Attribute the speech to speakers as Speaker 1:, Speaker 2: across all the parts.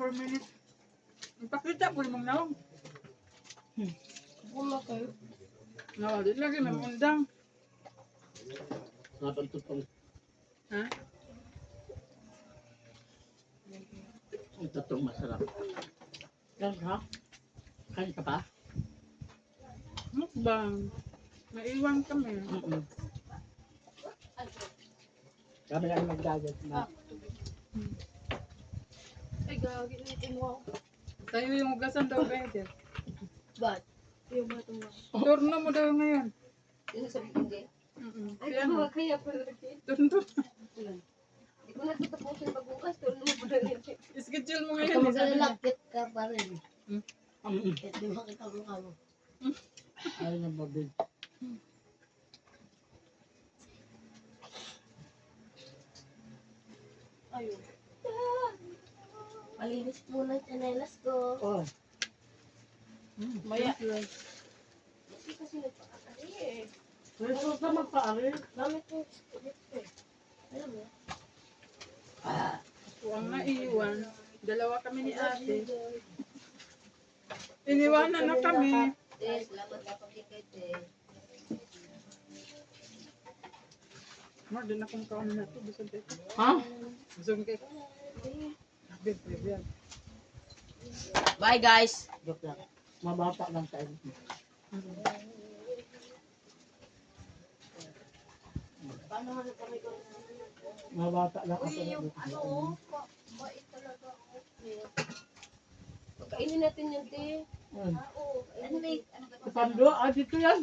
Speaker 1: 4 minutes. Ipakita po yung mga naong.
Speaker 2: Wala kayo.
Speaker 1: No, di lagi may undang.
Speaker 3: Napagtutong.
Speaker 1: Ha?
Speaker 3: Ang totoong masarap. Yan ha? Kain ka pa?
Speaker 1: Mukbang. Naiwan kami.
Speaker 3: Kami lang magdagat na.
Speaker 2: Ay, gagawin natin mo.
Speaker 1: Tayo yung ugasan daw better.
Speaker 2: Ba't? Yung mga tunga.
Speaker 1: Turno mo daw ngayon.
Speaker 2: Yung sabi ko hindi. Ay,
Speaker 1: Kaya
Speaker 2: ano
Speaker 1: mo.
Speaker 2: ba kaya pala rin?
Speaker 1: Turno.
Speaker 2: Hindi ko natatapusin pagbukas. Tulong mo pala rin.
Speaker 1: Schedule mo
Speaker 4: Ikaw
Speaker 1: ngayon. Sabi niya.
Speaker 4: maglalakit ka pa rin.
Speaker 3: Ang
Speaker 4: Kahit di makita mo ka mo.
Speaker 3: ay na babig.
Speaker 2: Ayun.
Speaker 4: Malinis muna yung chanelas ko.
Speaker 3: Oh,
Speaker 2: Maya. Hindi kasi nagpakakali eh.
Speaker 3: pwede ka magpaari.
Speaker 2: Gamit ko eh.
Speaker 4: Alam mo?
Speaker 1: Huwag naiwan. Dalawa kami ni ate. Iniwanan na kami.
Speaker 4: Salamat na pagkikit eh.
Speaker 1: Mar, din akong kaon na ito. Busog kayo.
Speaker 3: Ha?
Speaker 1: Busog kayo. Bebe.
Speaker 4: Bye guys!
Speaker 3: Joke lang. Mabata lang tayo.
Speaker 2: Paano nga kami ko?
Speaker 3: Mabata lang ako.
Speaker 2: Yung ano, bait talaga ako. Pagkainin natin yan, te. Oo.
Speaker 4: Ano ba
Speaker 3: Si Pando, dito yan.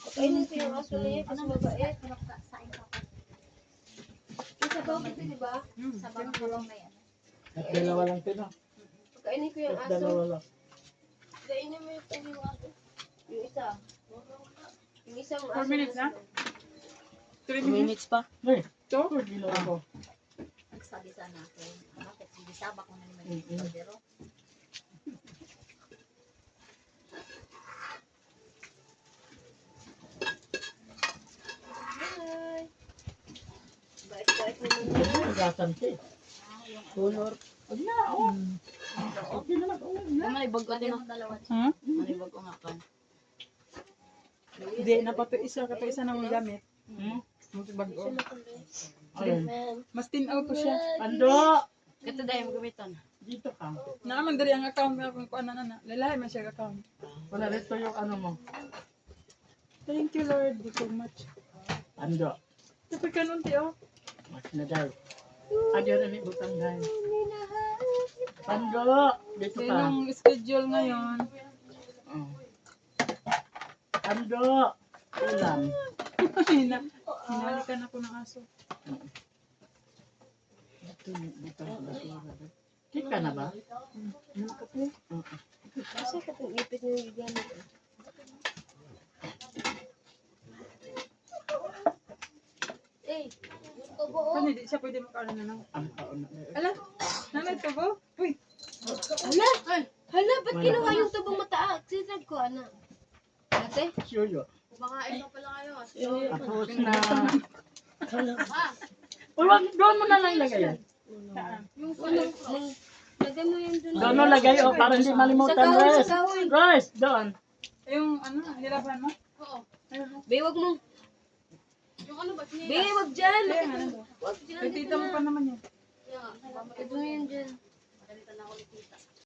Speaker 2: Pagkainin ko yung aso na yan kasi mabait. Isa ba ako, di ba?
Speaker 1: Sa bangkulong na yan.
Speaker 3: At dalawa lang tino.
Speaker 2: Pagkainin ko yung
Speaker 3: At
Speaker 2: aso.
Speaker 3: dalawa lang.
Speaker 2: Kainin mo yung aso. Yung isa. Yung isang
Speaker 1: 4
Speaker 2: aso.
Speaker 1: minutes na? 3 minutes?
Speaker 4: minutes pa.
Speaker 3: Hey,
Speaker 1: Ito?
Speaker 3: ginawa ko.
Speaker 4: Nagsabi sana ako. Bakit? Hindi sabak ko na naman. Pero
Speaker 2: Hi. Bait-bait mo naman.
Speaker 3: Nagasan siya. Color. Huwag na, oh. Okay naman, oh.
Speaker 4: malibog ko din.
Speaker 1: Ha?
Speaker 4: Malibog ko nga kan.
Speaker 1: Hindi, napato isa. Kato isa na mong gamit. Bago.
Speaker 3: Ayun.
Speaker 1: Mas tinaw ko siya.
Speaker 3: Pando!
Speaker 4: Kato dahil mo gamitan.
Speaker 3: Dito ka.
Speaker 1: Naaman dari ang account mo kung ano na. Lalahi man siya account.
Speaker 3: Wala rito yung ano mo.
Speaker 1: Thank you Lord so much.
Speaker 3: Pando.
Speaker 1: Kapag kanun tiyo.
Speaker 3: Mas na daw. Adyo rin ibutang dahil. Pando! Dito ka.
Speaker 1: Yung schedule ngayon.
Speaker 3: Oh. Pando! Ulam.
Speaker 1: Hinalikan ako ng aso.
Speaker 3: Ito yung butang basura. Kika na ba?
Speaker 2: Kasi katong ipit niyo yung gamit. Eh, gusto ko
Speaker 1: Kani di siya pwede makaano na nang.
Speaker 3: Ang taon na.
Speaker 1: Ala, nanay to go? Uy,
Speaker 2: Hala! Hala, ba't kinuha yung tubong mataas? Sinag ko, ana. Ate?
Speaker 3: Suyo.
Speaker 2: Kumakain pa pala kayo.
Speaker 3: Tapos na. Uy, wag doon mo na lang lagay yan.
Speaker 2: Yung ano, lagay mo yun dun.
Speaker 3: Doon mo lagay o para hindi malimutan. Rest. Rest. Doon.
Speaker 1: yung ano, hirapan mo?
Speaker 2: Oo. Be, wag mo. Yung ano ba? Be, wag dyan.
Speaker 1: Kaya nga,
Speaker 2: Wag dyan.
Speaker 1: Kay tita mo pa naman yan.
Speaker 2: Lagay mo yun dyan.